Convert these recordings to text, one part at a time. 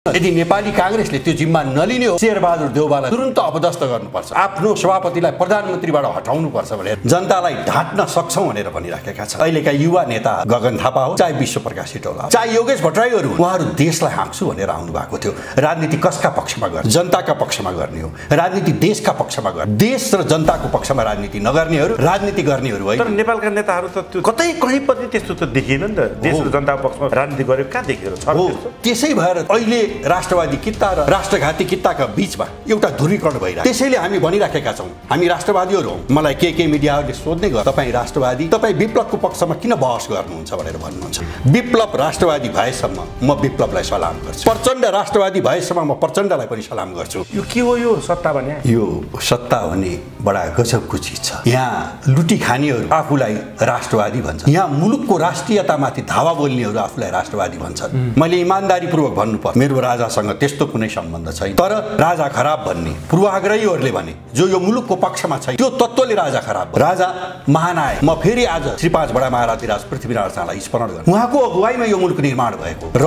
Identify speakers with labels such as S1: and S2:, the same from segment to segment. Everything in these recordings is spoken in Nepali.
S1: यदि नेपाली कांग्रेसले त्यो जिम्मा नलिने हो शेरबहादुर देउवालाई तुरुन्त अपदस्थ गर्नुपर्छ, आफ्नो सभापतिलाई प्रधानमन्त्रीबाट हटाउनुपर्छ भनेर जनतालाई ढाट्न सक्छौं भनेर भनिराखेका छन्। अहिलेका युवा नेता गगन थापा हो, चाहे विश्वप्रकाश सिटौला, चाहे योगेश भट्टराईहरू, उहाँहरू देशलाई हाँक्छु भनेर आउनु भएको थियो। राजनीति कसका पक्षमा गर्ने? जनताका पक्षमा गर्ने हो। राजनीति देशका पक्षमा गर्ने, देश र जनताको पक्षमा राजनीति नगर्नेहरू राजनीति गर्नेहरू होइन।
S2: तर नेपालका नेताहरू त त्यो कतै कहीँ पनि त्यस्तो त देखिएन नि त। देश र जनताको पक्षमा राजनीति गरेको कहाँ देखेर छ?
S1: त्यसै भएर अहिले राष्ट्रवादी कित्ता र राष्ट्रघाती कित्ताका बीचमा एउटा ध्रुवीकरण भइरहेको। त्यसैले हामी भनिराखेका छौं, हामी राष्ट्रवादीहरू हौं। मलाई के मिडियाहरूले सोध्ने गर्छ, तपाईँ राष्ट्रवादी, तपाईँ विप्लवको पक्षमा किन बहस गर्नुहुन्छ भनेर भन्नुहुन्छ। विप्लव राष्ट्रवादी भएसम्म म विप्लवलाई सलाम गर्छु, प्रचण्ड राष्ट्रवादी भएसम्म म प्रचण्डलाई पनि सलाम गर्छु।
S2: यो के हो यो सत्ता भने?
S1: यो सत्ता भन्ने बडा गजबको चिज छ। यहाँ लुटी खानेहरू आफूलाई राष्ट्रवादी भन्छन्, यहाँ मुलुकको राष्ट्रियतामाथि धावा बोल्नेहरू आफूलाई राष्ट्रवादी भन्छन्। मैले इमानदारीपूर्वक भन्नुपर्छ, मेरो राजासँग त्यस्तो कुनै सम्बन्ध छैन। तर राजा खराब भन्ने पूर्वाग्रहीहरूले भने, जो यो मुलुकको पक्षमा छैन, त्यो तत्त्वले राजा खराब। राजा महानायक, म फेरि आज श्री 5 बडा महाराधिराज पृथ्वीनारायण शाहलाई स्मरण गर्छु। उहाँको अगुवाईमा यो मुलुक निर्माण भएको र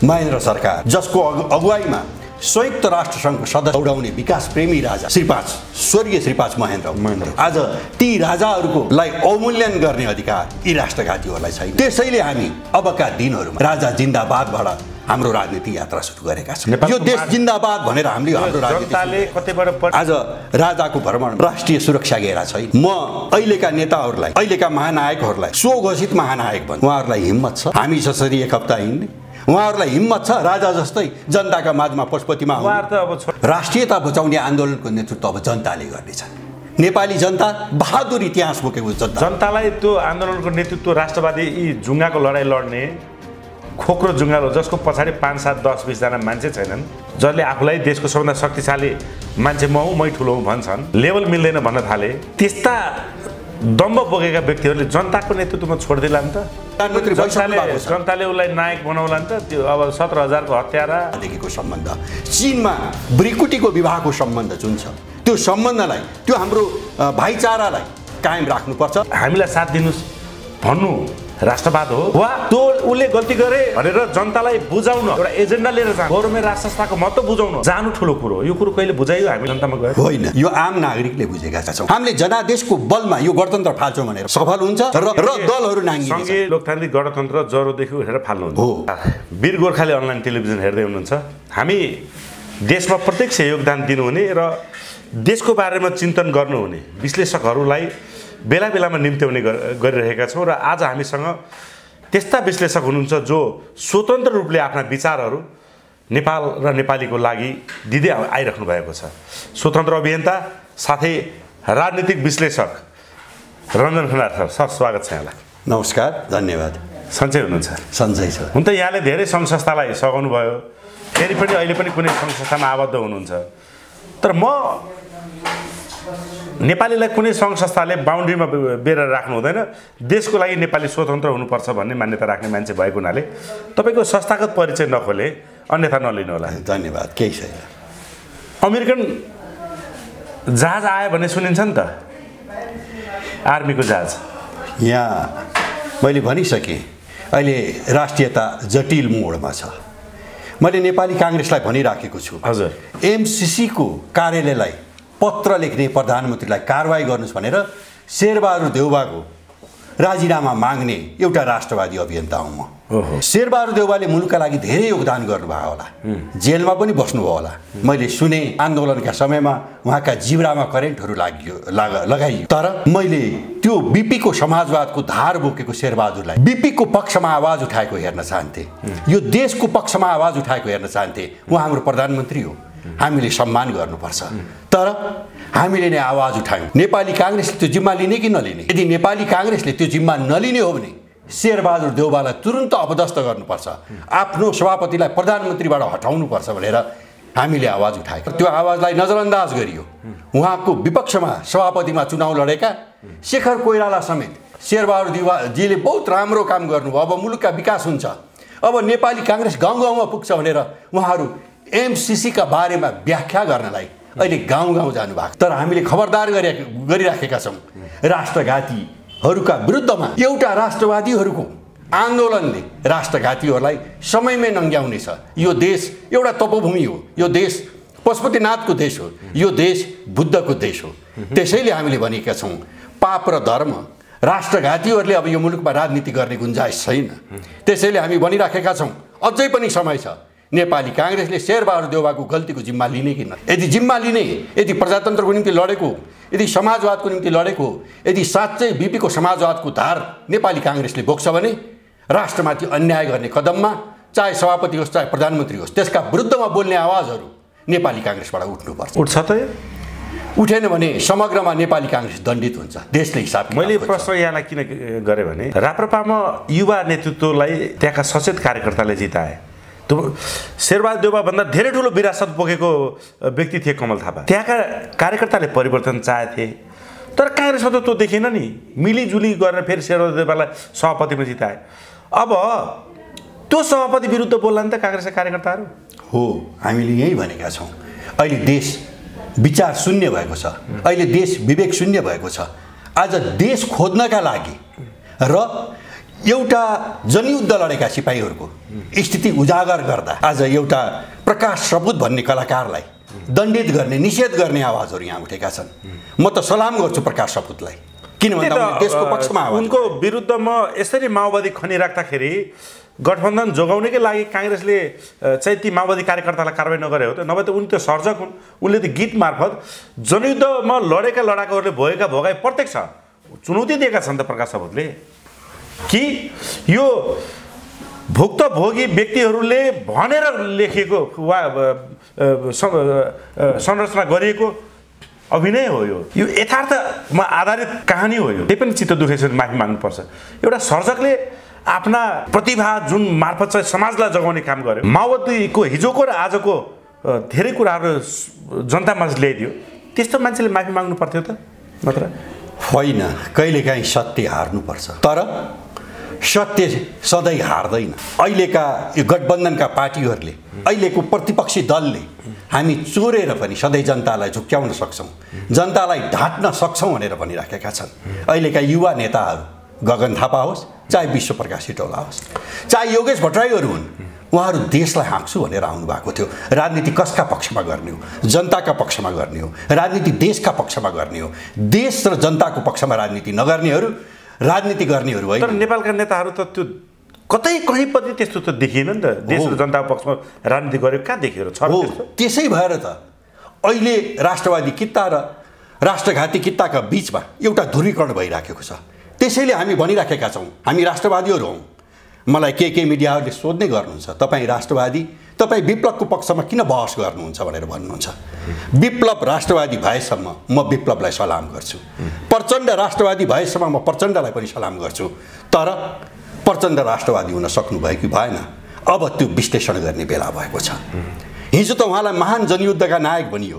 S1: महेन्द्र सरकार, जसको अगुवाईमा संयुक्त राष्ट्र संघको सदस्य उडाउने विकास प्रेमी राजा श्री 5 स्वर्गीय श्री 5 महेन्द्र, आज ती राजाहरूकोलाई अवमूल्यन गर्ने अधिकार यी राष्ट्रघातीहरूलाई छैन। त्यसैले हामी अबका दिनहरूमा राजा जिन्दाबादबाट हाम्रो राजनीति यात्रा सुरु गरेका छौँ। यो देश जिन्दाबाद भनेर हामीले हाम्रो राजनीति। आज राजाको भ्रमण राष्ट्रिय सुरक्षा घेरा छैन। म अहिलेका नेताहरूलाई, अहिलेका महानायकहरूलाई स्वघोषित महानायक भन्छु। उहाँहरूलाई हिम्मत छ हामी जसरी एक हप्ता हिँड्ने? उहाँहरूलाई हिम्मत छ राजा जस्तै जनताका माझमा पशुपतिमा राष्ट्रियता बचाउने आन्दोलनको नेतृत्व अब जनताले गर्नेछ। नेपाली जनता बहादुर इतिहास बोकेको
S2: जनतालाई त्यो आन्दोलनको नेतृत्व राष्ट्रवादी यी जुङ्गाको लडाईँ लड्ने खोक्रो जुङ्गालो, जसको पछाडि 5, 7, 10, 20 जना मान्छे छैनन्, जसले आफूलाई देशको सबभन्दा शक्तिशाली मान्छे म हुँ, मै ठुलो हुँ भन्छन्, लेभल मिल्दैन भन्न थाले, त्यस्ता दम्ब बोकेका व्यक्तिहरूले जनताको नेतृत्वमा छोडिदिला नि त। जनताले उसलाई नायक बनाउला नि त। त्यो अब 17,000 को हत्यारादेखिको
S1: सम्बन्ध, चीनमा ब्रिकुटीको विवाहको सम्बन्ध जुन छ, त्यो सम्बन्धलाई, त्यो हाम्रो भाइचारालाई कायम राख्नुपर्छ।
S2: हामीलाई साथ दिनुस् भन्नु राष्ट्रवाद हो वा त्यो उसले गल्ती गरे भनेर जनतालाई बुझाउन एउटा एजेन्डा लिएर जानु, गभर्नमेन्ट राष्ट्र संस्थाको महत्त्व बुझाउन जानु ठुलो कुरो। यो कुरो कहिले बुझाइयो हामी जनतामा गयो?
S1: होइन, यो आम नागरिकले बुझेका छौँ। हामीले जनादेशको बलमा यो गणतन्त्र फाल्छौँ भनेर सफल हुन्छ र दलहरू नाङ्गिन्छ।
S2: संघीय लोकतान्त्रिक गणतन्त्र जरोदेखि उठेर फाल्नु हो। वीर गोर्खाले अनलाइन टेलिभिजन हेर्दै हुनुहुन्छ। हामी देशमा प्रत्यक्ष योगदान दिनुहुने र देशको बारेमा चिन्तन गर्नुहुने विश्लेषकहरूलाई बेला बेलामा निम्त्याउने गरिरहेका छौँ। र आज हामीसँग त्यस्ता विश्लेषक हुनुहुन्छ जो स्वतन्त्र रूपले आफ्ना विचारहरू नेपाल र नेपालीको लागि दिँदै आइराख्नु भएको छ। स्वतन्त्र अभियन्ता साथै राजनीतिक विश्लेषक रञ्जन खनाल सर, स्वागत छ यहाँलाई।
S1: नमस्कार, धन्यवाद।
S2: सन्चै हुनुहुन्छ?
S1: सन्चै छ।
S2: हुन त यहाँले धेरै सङ्घ संस्थालाई सघाउनु भयो, फेरि पनि अहिले पनि कुनै सङ्घ संस्थामा आबद्ध हुनुहुन्छ। तर म नेपालीलाई कुनै सङ्घ संस्थाले बााउन्ड्रीमा बेरेर राख्नु हुँदैन, देशको लागि नेपाली स्वतन्त्र हुनुपर्छ भन्ने मान्यता राख्ने मान्छे भएको हुनाले तपाईँको संस्थागत परिचय नखोले, अन्यथा नलिनु होला।
S1: धन्यवाद, केही छैन।
S2: अमेरिकन जहाज आयो भन्ने सुनिन्छ नि त, आर्मीको जहाज।
S1: यहाँ मैले भनिसकेँ, अहिले राष्ट्रियता जटिल मोडमा छ। मैले नेपाली काङ्ग्रेसलाई भनिराखेको छु,
S2: हजुर,
S1: एमसिसीको कार्यालयलाई पत्र लेख्ने प्रधानमन्त्रीलाई कारवाही गर्नुहोस् भनेर शेरबहादुर देउवाको राजीनामा माग्ने एउटा राष्ट्रवादी अभियन्ता हुँ म। शेरबहादुर देउवाले मुलुकका लागि धेरै योगदान गर्नुभयो होला, जेलमा पनि बस्नुभयो होला। मैले सुने आन्दोलनका समयमा उहाँका जिब्रामा करेन्टहरू लगाइयो। तर मैले त्यो बीपीको समाजवादको धार बोकेको शेरबहादुरलाई बीपीको पक्षमा आवाज उठाएको हेर्न चाहन्थेँ, यो देशको पक्षमा आवाज उठाएको हेर्न चाहन्थेँ। उहाँ हाम्रो प्रधानमन्त्री हो, हामीले सम्मान गर्नुपर्छ। तर हामीले नै आवाज उठायौँ। नेपाली काङ्ग्रेसले त्यो जिम्मा लिने कि नलिने? यदि नेपाली काङ्ग्रेसले त्यो जिम्मा नलिने हो भने शेरबहादुर देउवालाई तुरुन्त अपदस्थ गर्नुपर्छ, आफ्नो सभापतिलाई प्रधानमन्त्रीबाट हटाउनुपर्छ भनेर हामीले आवाज उठाएको। त्यो आवाजलाई नजरअन्दाज गरियो। उहाँको विपक्षमा सभापतिमा चुनाव लडेका शेखर कोइराला समेत शेरबहादुर देउवाजीले बहुत राम्रो काम गर्नुभयो, अब मुलुकका विकास हुन्छ, अब नेपाली काङ्ग्रेस गाउँ गाउँमा पुग्छ भनेर उहाँहरू एमसिसीका बारेमा व्याख्या गर्नलाई अहिले गाउँ गाउँ जानुभएको। तर हामीले खबरदार गरिराखेका छौँ, राष्ट्रघातीहरूका विरुद्धमा एउटा राष्ट्रवादीहरूको आन्दोलनले राष्ट्रघातीहरूलाई समयमै नङ्ग्याउनेछ। यो देश एउटा तपोभूमि हो, यो देश पशुपतिनाथको देश हो, यो देश बुद्धको देश हो। त्यसैले हामीले भनेका छौँ पाप र धर्म राष्ट्रघातीहरूले अब यो मुलुकमा राजनीति गर्ने गुन्जाइस छैन। त्यसैले हामी भनिराखेका छौँ अझै पनि समय छ। नेपाली काङ्ग्रेसले शेरबहादुर देउवाको गल्तीको जिम्मा लिने कि न, यदि जिम्मा लिने, यदि प्रजातन्त्रको निम्ति लडेको, यदि समाजवादको निम्ति लडेको, यदि साँच्चै बिपीको समाजवादको धार नेपाली काङ्ग्रेसले बोक्छ भने राष्ट्रमाथि अन्याय गर्ने कदममा चाहे सभापति होस् चाहे प्रधानमन्त्री होस् त्यसका विरुद्धमा बोल्ने आवाजहरू नेपाली काङ्ग्रेसबाट उठ्नुपर्छ।
S2: उठ्छ त?
S1: उठेन भने समग्रमा नेपाली काङ्ग्रेस दण्डित हुन्छ देशले हिसाब।
S2: मैले प्रश्न यहाँलाई किन गरेँ भने राप्रपामा युवा नेतृत्वलाई त्यहाँका सचेत कार्यकर्ताले जिताए। त्यो शेरबहादुर देउवाभन्दा धेरै ठुलो विरासत बोकेको व्यक्ति थिए कमल थापा। त्यहाँका कार्यकर्ताले परिवर्तन चाहेथे, तर काङ्ग्रेसमा त त्यो देखिएन नि। मिलिजुली गरेर फेरि शेरबहादुर देउवालाई सभापतिमा जिताए। अब त्यो सभापति विरुद्ध बोल्ला नि त काङ्ग्रेसका कार्यकर्ताहरू?
S1: हो, हामीले यही भनेका छौँ। अहिले देश विचार शून्य भएको छ, अहिले देश विवेक शून्य भएको छ। आज देश खोज्नका लागि र एउटा जनयुद्ध लडेका सिपाहीहरूको स्थिति उजागर गर्दा आज एउटा प्रकाश सपुत भन्ने कलाकारलाई दण्डित गर्ने, निषेध गर्ने आवाजहरू यहाँ उठेका छन्। म त सलाम गर्छु प्रकाश सपुतलाई, किनभने देशको पक्षमा
S2: उनको विरुद्धमा यसरी माओवादी खनिराख्दाखेरि गठबन्धन जोगाउनकै लागि काङ्ग्रेसले चाहिँ ती माओवादी कार्यकर्तालाई कारवाही नगरे हो त? नभए त उनी त सर्जक हुन्। उनले त गीत मार्फत जनयुद्धमा लडेका लडाकुहरूले भोगेका भोगाई प्रत्यक्ष चुनौती दिएका छन् त प्रकाश सपुतले कि यो भुक्तभोगी व्यक्तिहरूले भनेर लेखिएको वा संरचना गरिएको अभिनय हो। यो यथार्थमा आधारित कहानी हो। यो त्यही पनि चित्त दुखेछ, माफी माग्नुपर्छ। एउटा सर्जकले आफ्ना प्रतिभा जुन मार्फत चाहिँ समाजलाई जगाउने काम गर्यो, माओवादीको हिजोको र आजको धेरै कुराहरू जनतामा ल्याइदियो, त्यस्तो मान्छेले माफी माग्नु पर्थ्यो त? मात्र
S1: होइन, कहिलेकाहीँ सत्य हार्नुपर्छ, तर सत्य सधैँ हार्दैन। अहिलेका यो गठबन्धनका पार्टीहरूले, अहिलेको प्रतिपक्षी दलले हामी चोरेर पनि सधैँ जनतालाई झुक्क्याउन सक्छौँ, जनतालाई ढाँट्न सक्छौँ भनेर भनिराखेका छन्। अहिलेका युवा नेताहरू गगन थापा होस् चाहे विश्वप्रकाश सिटौला होस् चाहे योगेश भट्टराईहरू हुन्, उहाँहरू देशलाई हाँक्छु भनेर आउनु भएको थियो। राजनीति कसका पक्षमा गर्ने हो? जनताका पक्षमा गर्ने हो। राजनीति देशका पक्षमा गर्ने हो। देश र जनताको पक्षमा राजनीति नगर्नेहरू राजनीति गर्नेहरू होइन।
S2: तर नेपालका नेताहरू त त्यो कतै कहीँ पनि त्यस्तो त देखिएन नि त। देश र जनताको पक्षमा राजनीति गरेको कहाँ देखेर छ?
S1: त्यसै भएर त अहिले राष्ट्रवादी कित्ता र राष्ट्रघाती कित्ताका बिचमा एउटा ध्रुवीकरण भइराखेको छ। त्यसैले हामी भनिराखेका छौँ हामी राष्ट्रवादीहरू हौँ। मलाई के मिडियाहरूले सोध्ने गर्नुहुन्छ, तपाईँ राष्ट्रवादी, तपाईँ विप्लवको पक्षमा किन बहस गर्नुहुन्छ भनेर भन्नुहुन्छ। विप्लव राष्ट्रवादी भएसम्म म विप्लवलाई सलाम गर्छु, प्रचण्ड राष्ट्रवादी भएसम्म म प्रचण्डलाई पनि सलाम गर्छु। तर प्रचण्ड राष्ट्रवादी हुन सक्नुभयो कि भएन, अब त्यो विश्लेषण गर्ने बेला भएको छ। हिजो त उहाँलाई महान जनयुद्धका नायक भनियो,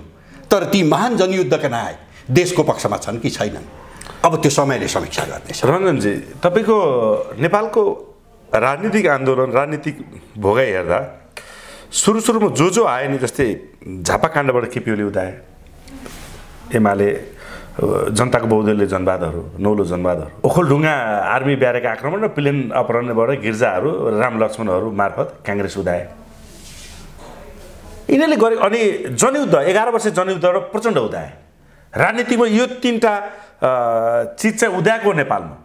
S1: तर ती महान जनयुद्धका नायक देशको पक्षमा छन् कि छैनन्, अब त्यो समयले समीक्षा गर्नेछ।
S2: रञ्जनजी, तपाईँको नेपालको राजनीतिक आन्दोलन, राजनीतिक भोगाइ हेर्दा सुरुमा जो आए नि, जस्तै झापाकाण्डबाट केपी ओली उदाए, एमाले जनताको बहुदलीय जनवादहरू, नौलो जनवादहरू, ओखलढुङ्गा आर्मी ब्यारेक आक्रमण र प्लेन अपहरणबाट गिर्जाहरू, राम लक्ष्मणहरू मार्फत काङ्ग्रेस उदाए। यिनीहरूले गरे। अनि जनयुद्ध 11 वर्ष जनयुद्धबाट प्रचण्ड उदाए। राजनीतिमा यो तीनटा चिज चाहिँ उदाएको नेपालमा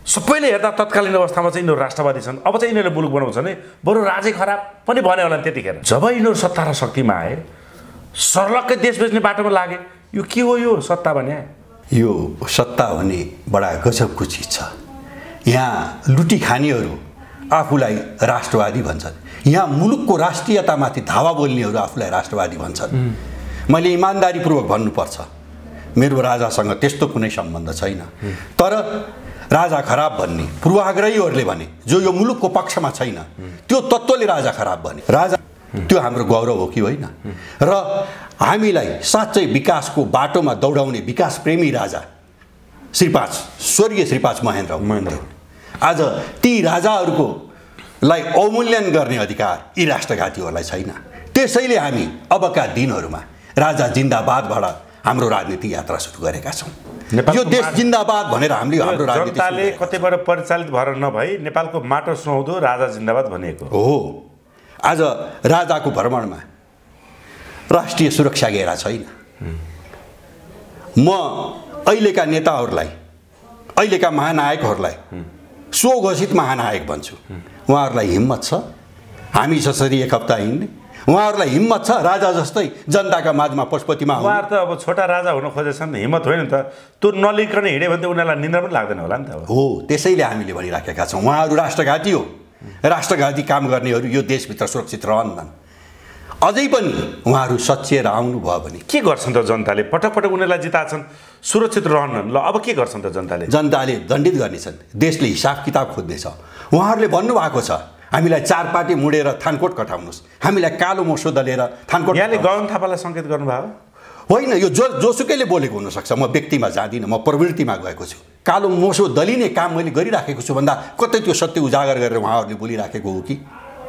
S2: सबैले हेर्दा तत्कालीन अवस्थामा चाहिँ यिनीहरू राष्ट्रवादी छन्। अब चाहिँ यिनीहरूले मुलुक बनाउँछ भने बरु राजै खराब पनि भन्यो होला त्यतिखेर। जब यिनीहरू सत्ता र शक्तिमा आए, सर्लक्कै देश बेच्ने बाटोमा लागे। यो के हो यो सत्ता भने?
S1: यो सत्ता भने बडा गजबको चिज छ। यहाँ लुटी खानेहरू आफूलाई राष्ट्रवादी भन्छन्, यहाँ मुलुकको राष्ट्रियतामाथि धावा बोल्नेहरू आफूलाई राष्ट्रवादी भन्छन्। मैले इमान्दारीपूर्वक भन्नुपर्छ, मेरो राजासँग त्यस्तो कुनै सम्बन्ध छैन। तर राजा खराब भन्ने पूर्वाग्रहीहरूले भने, जो यो मुलुकको पक्षमा छैन, त्यो तत्त्वले राजा खराब भने। राजा त्यो हाम्रो गौरव हो कि होइन? र हामीलाई साँच्चै विकासको बाटोमा दौडाउने विकास प्रेमी राजा स्वर्गीय श्री 5 महेन्द्र आज ती राजाहरूको लाई अवमूल्यन गर्ने अधिकार यी राष्ट्रघातीहरूलाई छैन। त्यसैले हामी अबका दिनहरूमा राजा जिन्दाबादबाट हाम्रो राजनीतिक यात्रा सुरु गरेका छौँ। यो देश जिन्दाबाद भनेर हामीले हाम्रो राजनीति
S2: जनताले कतैबाट परिचालित भएर नभई नेपालको माटो सुहाउँदो राजा जिन्दाबाद भनेको
S1: हो। आज राजाको भ्रमणमा राष्ट्रिय सुरक्षा घेरा छैन। म अहिलेका नेताहरूलाई, अहिलेका महानायकहरूलाई स्वघोषित महानायक भन्छु। उहाँहरूलाई हिम्मत छ हामी जसरी एक हप्ता हिँड्ने? उहाँहरूलाई हिम्मत छ राजा जस्तै जनताका माझमा पशुपतिमा?
S2: उहाँहरू त अब छोटा राजा हुन खोजेछन्, हिम्मत होइन नि त। त्यो नलिकन हिँड्यो भने त उनीहरूलाई निन्द्रा पनि लाग्दैन होला नि त।
S1: हो, त्यसैले हामीले भनिराखेका छौँ उहाँहरू राष्ट्रघाती हो। राष्ट्रघाती काम गर्नेहरू यो देशभित्र सुरक्षित रहन्नन्। अझै पनि उहाँहरू सच्याएर आउनुभयो भने
S2: के गर्छन् त जनताले? पटक पटक उनीहरूलाई जिताछन्, सुरक्षित रहन्न। ल अब के गर्छन् त जनताले?
S1: जनताले दण्डित गर्नेछन्, देशले हिसाब किताब खोज्नेछ। उहाँहरूले भन्नुभएको छ हामीलाई चार पार्टी मुडेर थानकोट कटाउनुहोस्, हामीलाई कालो मोसो दलेर थानकोट।
S2: यहाँले गगन थापालाई सङ्केत गर्नुभयो
S1: होइन? यो जोसुकैले बोलेको हुनसक्छ। म व्यक्तिमा जाँदिनँ, म प्रवृत्तिमा गएको छु। कालो मोसो दलिने काम मैले गरिराखेको छु भन्दा कतै त्यो सत्य उजागर गरेर उहाँहरूले बोलिराखेको हो कि?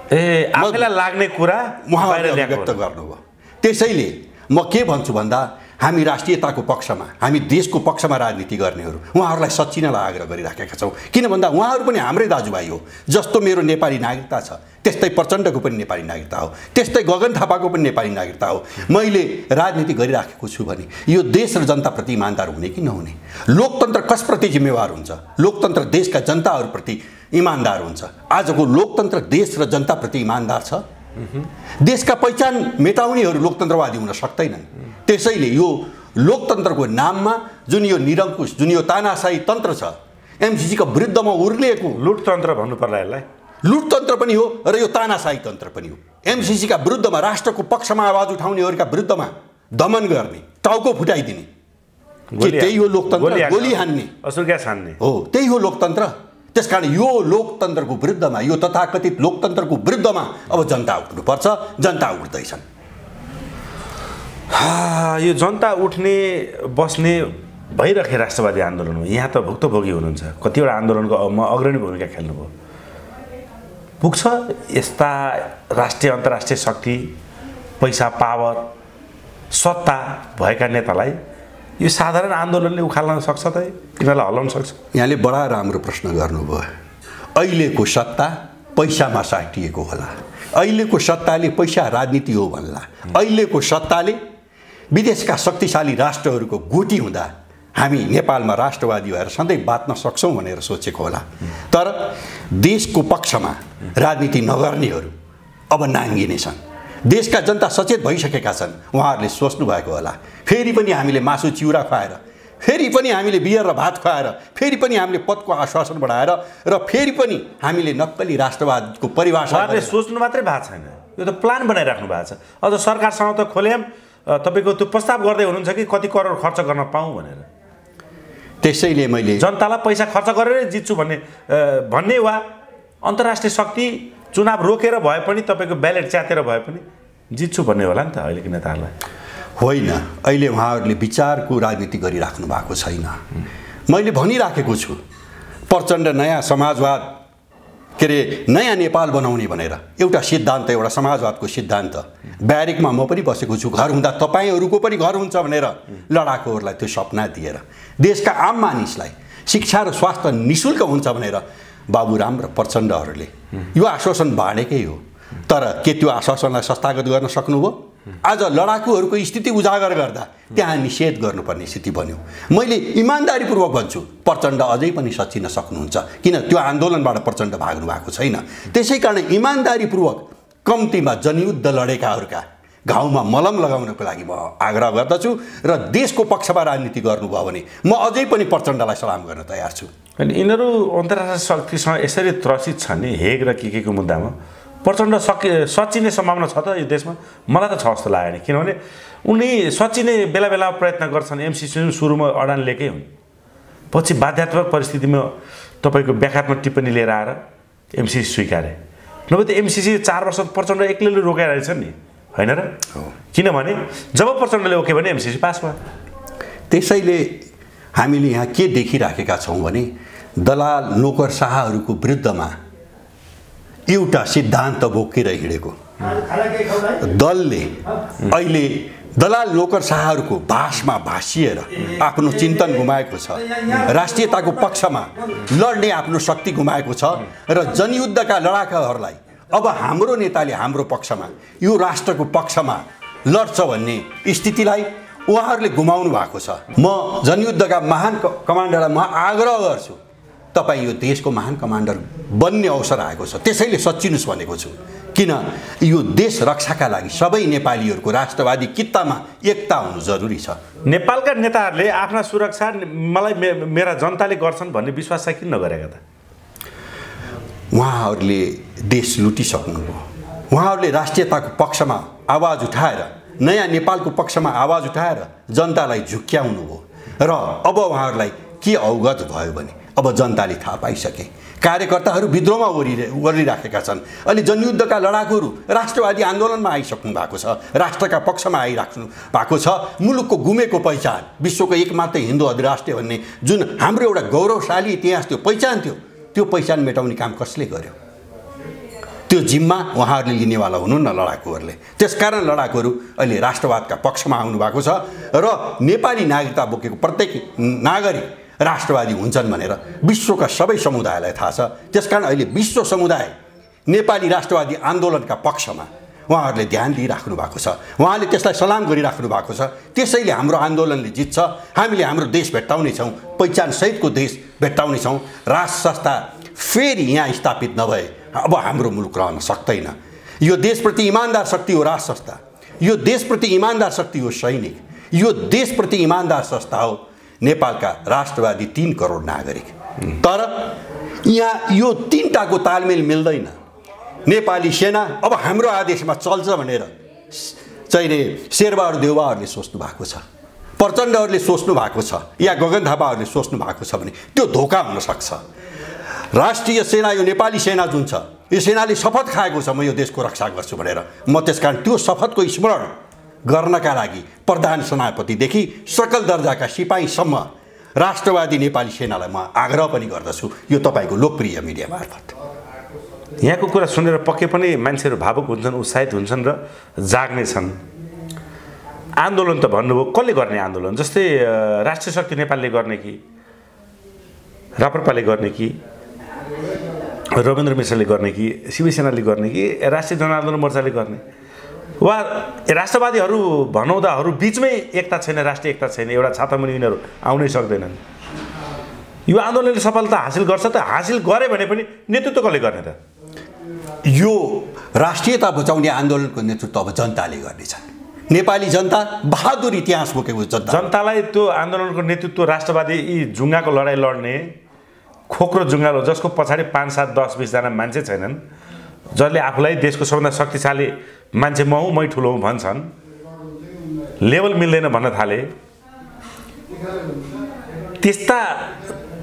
S2: आफैलाई लाग्ने कुरा
S1: उहाँहरूले व्यक्त गर्नुभयो। त्यसैले म के भन्छु भन्दा हामी राष्ट्रियताको पक्षमा, हामी देशको पक्षमा राजनीति गर्नेहरू उहाँहरूलाई सच्चिनलाई आग्रह गरिराखेका छौँ। किन भन्दा उहाँहरू पनि हाम्रै दाजुभाइ हो। जस्तो मेरो नेपाली नागरिकता छ त्यस्तै प्रचण्डको पनि नेपाली नागरिकता हो, त्यस्तै गगन थापाको पनि नेपाली नागरिकता हो। मैले राजनीति गरिराखेको छु भने यो देश र जनताप्रति इमान्दार हुने कि नहुने? लोकतन्त्र कसप्रति जिम्मेवार हुन्छ? लोकतन्त्र देशका जनताहरूप्रति इमान्दार हुन्छ। आजको लोकतन्त्र देश र जनताप्रति इमान्दार छ? देशका पहिचान मेटाउनेहरू लोकतन्त्रवादी हुन सक्दैनन्। त्यसैले यो लोकतन्त्रको नाममा जुन यो निरङ्कुश, जुन यो तानाशाही तन्त्र छ, एमसिसीको विरुद्धमा उर्लिएको
S2: लुटतन्त्र भन्नु पर्ला यसलाई।
S1: लुटतन्त्र पनि हो र यो तानाशाही तन्त्र पनि हो। एमसिसीका विरुद्धमा, राष्ट्रको पक्षमा आवाज उठाउनेहरूका विरुद्धमा दमन गर्ने, टाउको फुटाइदिने, त्यही हो लोकतन्त्र। गोली हान्ने,
S2: असुर ग्यास हान्ने
S1: हो, त्यही हो लोकतन्त्र। त्यसकारण यो लोकतन्त्रको विरुद्धमा, यो तथाकथित लोकतन्त्रको विरुद्धमा अब जनता उठ्नुपर्छ। जनता उठ्दैछन्।
S2: यो जनता उठ्ने बस्ने भइरहे राष्ट्रवादी आन्दोलनमा यहाँ त भुक्तभोगी हुनुहुन्छ। कतिवटा आन्दोलनको अग्रणी भूमिका खेल्नुभयो। पुग्छ यस्ता राष्ट्रिय अन्तर्राष्ट्रिय शक्ति, पैसा, पावर, सत्ता भएका नेतालाई यो साधारण आन्दोलनले उखाल्न सक्छ त? यिनीहरूलाई हल्लाउन सक्छ?
S1: यहाँले बडा राम्रो प्रश्न गर्नुभयो। अहिलेको सत्ता पैसामा साटिएको होला। अहिलेको सत्ताले पैसा राजनीति हो भन्ला। अहिलेको सत्ताले विदेशका शक्तिशाली राष्ट्रहरूको गुटी हुँदा हामी नेपालमा राष्ट्रवादी भएर सधैँ बाँच्न सक्छौँ भनेर सोचेको होला। तर देशको पक्षमा राजनीति नगर्नेहरू अब नाङ्गिनेछन्। देशका जनता सचेत भइसकेका छन्। उहाँहरूले सोच्नु भएको होला फेरि पनि हामीले मासु चिउरा खुवाएर, फेरि पनि हामीले बियर र भात खुवाएर, फेरि पनि हामीले पदको आश्वासन बढाएर र फेरि पनि हामीले नक्कली राष्ट्रवादको परिभाषा
S2: सोच्नु मात्रै भएको छैन, यो त प्लान बनाइराख्नु भएको छ। अझ सरकारसँग त खोल्याम तपाईँको त्यो प्रस्ताव गर्दै हुनुहुन्छ कि कति करोड खर्च गर्न पाऊँ भनेर।
S1: त्यसैले मैले
S2: जनतालाई पैसा खर्च गरेर जित्छु भन्ने वा अन्तर्राष्ट्रिय शक्ति चुनाव रोकेर भए पनि तपाईँको ब्यालेट च्यातेर भए पनि जित्छु भन्ने होला नि त अहिलेको नेताहरूलाई।
S1: होइन, अहिले उहाँहरूले विचारको राजनीति गरिराख्नु भएको छैन। मैले भनिराखेको छु प्रचण्ड नयाँ समाजवाद, के अरे नयाँ नेपाल बनाउने भनेर एउटा सिद्धान्त, एउटा समाजवादको सिद्धान्त ब्यारेकमा म पनि बसेको छु। घर हुँदा तपाईँहरूको पनि घर हुन्छ भनेर लडाकुहरूलाई त्यो सपना दिएर देशका आम मानिसलाई शिक्षा र स्वास्थ्य निःशुल्क हुन्छ भनेर बाबुराम र प्रचण्डहरूले यो आश्वासन बाँडेकै हो। तर के त्यो आश्वासनलाई संस्थागत गर्न सक्नुभयो? आज लडाकुहरूको स्थिति उजागर गर्दा त्यहाँ निषेध गर्नुपर्ने स्थिति बन्यो। मैले इमान्दारीपूर्वक भन्छु प्रचण्ड अझै पनि सच्चिन सक्नुहुन्छ, किन त्यो आन्दोलनबाट प्रचण्ड भाग्नु भएको छैन। त्यसै कारण इमान्दारीपूर्वक कम्तीमा जनयुद्ध लडेकाहरूका घाउमा मलम लगाउनको लागि म आग्रह गर्दछु र देशको पक्षमा राजनीति गर्नुभयो भने म अझै पनि प्रचण्डलाई सलाम गर्न तयार छु।
S2: अनि यिनीहरू अन्तर्राष्ट्रिय शक्तिसँग यसरी त्रसित छन् नि हेग र के को मुद्दामा, प्रचण्ड सच्चिने सम्भावना छ त यो देशमा? मलाई त छ जस्तो लाग्यो नि, किनभने उनी सच्चिने बेला बेला प्रयत्न गर्छन्। एमसिसी सुरुमा अडान लिएकै हुन्, पछि बाध्यात्मक परिस्थितिमा तपाईँको व्याख्यात्मक टिप्पणी लिएर आएर एमसिसी स्वीकारे। नभए त एमसिसी 4 वर्ष प्रचण्ड एक्लैले रोकाइरहेछ नि, होइन र? किनभने जब प्रचण्डले ओके भने एमसिसी पास भयो।
S1: त्यसैले हामीले यहाँ के देखिराखेका छौँ भने दलाल नोकरशाहहरूको विरुद्धमा एउटा सिद्धान्त बोकेर हिँडेको दलले अहिले दलाल नोकरशाहहरूको भाषमा भासिएर आफ्नो चिन्तन गुमाएको छ, राष्ट्रियताको पक्षमा लड्ने आफ्नो शक्ति गुमाएको छ र जनयुद्धका लडाकुहरूलाई अब हाम्रो नेताले हाम्रो पक्षमा यो राष्ट्रको पक्षमा लड्छ भन्ने स्थितिलाई उहाँहरूले गुमाउनु भएको छ। म जनयुद्धका महान कमान्डरलाई म आग्रह गर्छु, तपाईँ यो देशको महान कमान्डर बन्ने अवसर आएको छ, त्यसैले सच्चिनुस् भनेको छु। किन यो देश रक्षाका लागि सबै नेपालीहरूको राष्ट्रवादी कित्तामा एकता हुनु जरुरी छ।
S2: नेपालका नेताहरूले आफ्ना सुरक्षा मलाई मेरा जनताले गर्छन् भन्ने विश्वास चाहिँ किन नगरेका त?
S1: उहाँहरूले देश लुटिसक्नुभयो। उहाँहरूले राष्ट्रियताको पक्षमा आवाज उठाएर, नयाँ नेपालको पक्षमा आवाज उठाएर जनतालाई झुक्क्याउनु भयो र अब उहाँहरूलाई के अवगत भयो भने अब जनताले थाहा पाइसके। कार्यकर्ताहरू विद्रोहमा ओरिराखेका छन्। अहिले जनयुद्धका लडाकुहरू राष्ट्रवादी आन्दोलनमा आइसक्नु भएको छ, राष्ट्रका पक्षमा आइराख्नु भएको छ। मुलुकको गुमेको पहिचान, विश्वको एकमात्र हिन्दू अधिराष्ट्र भन्ने जुन हाम्रो एउटा गौरवशाली इतिहास थियो, पहिचान थियो, त्यो पहिचान मेटाउने काम कसले गर्यो? त्यो जिम्मा उहाँहरूले लिनेवाला हुनुहुन्न लडाकुहरूले। त्यसकारण लडाकुहरू अहिले राष्ट्रवादका पक्षमा आउनु भएको छ र नेपाली नागरिकता बोकेको प्रत्येक नागरिक राष्ट्रवादी हुन्छन् भनेर विश्वका सबै समुदायलाई थाहा छ। त्यसकारण अहिले विश्व समुदाय नेपाली राष्ट्रवादी आन्दोलनका पक्षमा उहाँहरूले ध्यान दिइराख्नु भएको छ, उहाँले त्यसलाई सलाम गरिराख्नु भएको छ। त्यसैले हाम्रो आन्दोलनले जित्छ। हामीले हाम्रो देश भेट्टाउने छौँ, पहिचानसहितको देश भेट्टाउने छौँ। राज संस्था फेरि यहाँ स्थापित नभए अब हाम्रो मुलुक रहन सक्दैन। यो देशप्रति इमान्दार शक्ति हो राज संस्था, यो देशप्रति इमान्दार शक्ति हो सैनिक, यो देशप्रति इमान्दार संस्था हो नेपालका राष्ट्रवादी 3 करोड नागरिक। तर यहाँ यो तीनटाको तालमेल मिल्दैन। नेपाली सेना अब हाम्रो आदेशमा चल्छ भनेर चाहिने शेरबहादुर देउवाहरूले सोच्नु भएको छ, प्रचण्डहरूले सोच्नु भएको छ, या गगन थापाहरूले सोच्नु भएको छ भने त्यो धोका हुन सक्छ। राष्ट्रिय सेना, यो नेपाली सेना जुन छ, यो सेनाले शपथ खाएको छ म यो देशको रक्षा गर्छु भनेर। म त्यसकारण त्यो शपथको स्मरण गर्नका लागि प्रधान सेनापतिदेखि सकल दर्जाका सिपाहीसम्म राष्ट्रवादी नेपाली सेनालाई म आग्रह पनि गर्दछु, यो तपाईँको लोकप्रिय मिडिया मार्फत।
S2: यहाँको कुरा सुनेर पक्कै पनि मान्छेहरू भावुक हुन्छन्, उत्साहित हुन्छन् र जाग्ने छन्। आन्दोलन त भन्नुभयो, कसले गर्ने आन्दोलन? जस्तै राष्ट्रिय शक्ति नेपालले गर्ने कि राप्रपाले गर्ने कि रविन्द्र मिश्रले गर्ने कि शिवसेनाले गर्ने कि राष्ट्रिय जनआन्दोलन मोर्चाले गर्ने? वा राष्ट्रवादीहरू भनौँदाहरू बिचमै एकता छैन, राष्ट्रिय एकता छैन, एउटा छातामुनि यिनीहरू आउनै सक्दैनन्। यो आन्दोलनले सफलता हासिल गर्छ त? हासिल गरे भने पनि नेतृत्व कसले गर्ने त?
S1: यो राष्ट्रियता बचाउने आन्दोलनको नेतृत्व अब जनताले गर्नेछ। नेपाली जनता बहादुर इतिहास बोकेको
S2: जनतालाई त्यो आन्दोलनको नेतृत्व राष्ट्रवादी यी जुङ्गाको लडाइँ लड्ने खोक्रो जुङ्गालो जसको पछाडि 5, 7, 10, 20 जना मान्छे छैनन्, जसले आफूलाई देशको सबभन्दा शक्तिशाली मान्छे म हुँ, मै ठुलो हुँ भन्छन्, लेभल मिल्दैन भन्न थाले, त्यस्ता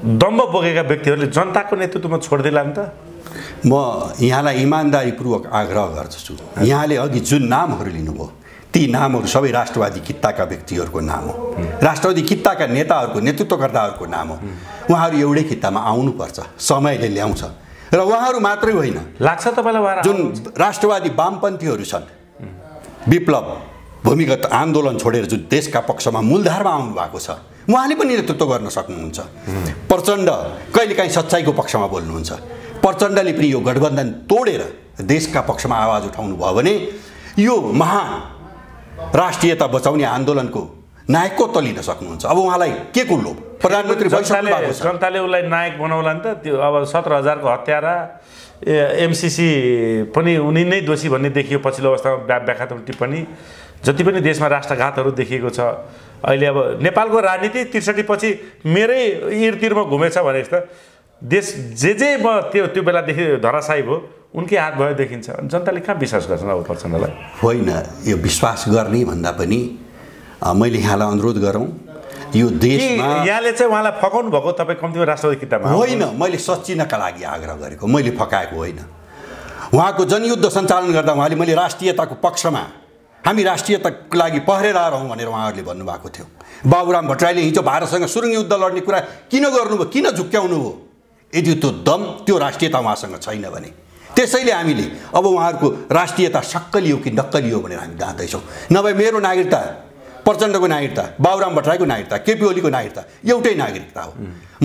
S2: दम्ब बोकेका व्यक्तिहरूले जनताको नेतृत्वमा छोडिदिला नि त?
S1: म यहाँलाई इमान्दारीपूर्वक आग्रह गर्दछु, यहाँले अघि जुन नामहरू लिनुभयो ती नामहरू सबै राष्ट्रवादी कित्ताका व्यक्तिहरूको नाम हो, राष्ट्रवादी कित्ताका नेताहरूको नेतृत्वकर्ताहरूको नाम हो। उहाँहरू एउटै कित्तामा आउनुपर्छ, समयले ल्याउँछ। र उहाँहरू मात्रै होइन,
S2: लाग्छ तपाईँलाई
S1: जुन राष्ट्रवादी वामपन्थीहरू छन्, विप्लव भूमिगत आन्दोलन छोडेर जुन देशका पक्षमा मूलधारमा आउनु भएको छ, उहाँले पनि नेतृत्व गर्न सक्नुहुन्छ। प्रचण्ड कहिलेकाहीँ सच्चाइको पक्षमा बोल्नुहुन्छ, प्रचण्डले पनि यो गठबन्धन तोडेर देशका पक्षमा आवाज उठाउनु भयो भने यो महान राष्ट्रियता बचाउने आन्दोलनको नायकत्व लिन सक्नुहुन्छ। अब उहाँलाई के को लोभ? प्रधानमन्त्री
S2: जनताले उसलाई नायक बनाउला नि त? त्यो अब 17,000 को हत्यारा, एमसीसी पनि उनी नै दोषी भन्ने देखियो पछिल्लो अवस्थामा व्याख्यात्मक टिप्पणी, जति पनि देशमा राष्ट्रघातहरू देखिएको छ। अहिले अब नेपालको राजनीति 63 पछि मेरै इरतिरमा घुमेछ भने त देश जे म त्यो बेलादेखि धराशायी भयो, उनकै हात भयो देखिन्छ। जनताले कहाँ विश्वास गर्छन् अब प्रचण्डलाई?
S1: होइन, यो विश्वास गर्ने भन्दा पनि मैले यहाँलाई अनुरोध गरौँ, यो देशमा
S2: यहाँले चाहिँ उहाँलाई फकाउनु भएको तपाईँ कम्तीमा राष्ट्रवादी किताबमा?
S1: होइन, मैले सच्चिनका लागि आग्रह गरेको, मैले फकाएको होइन। उहाँको जनयुद्ध सञ्चालन गर्दा उहाँले मैले राष्ट्रियताको पक्षमा, हामी राष्ट्रियताको लागि पहरेदार हौँ भनेर उहाँहरूले भन्नुभएको थियो। बाबुराम भट्टराईले हिजो भारतसँग सुरुङ युद्ध लड्ने कुरा किन गर्नुभयो, किन झुक्क्याउनु भयो? यदि त्यो दम, त्यो राष्ट्रियता उहाँसँग छैन भने त्यसैले हामीले अब उहाँहरूको राष्ट्रियता सक्कली हो कि नक्कली हो भनेर हामी जाँदैछौँ। नभए मेरो नागरिकता प्रचण्डको नागरिकता, बाबुराम भट्टराईको नागरिकता, केपी ओलीको नागरिकता एउटै नागरिकता हो।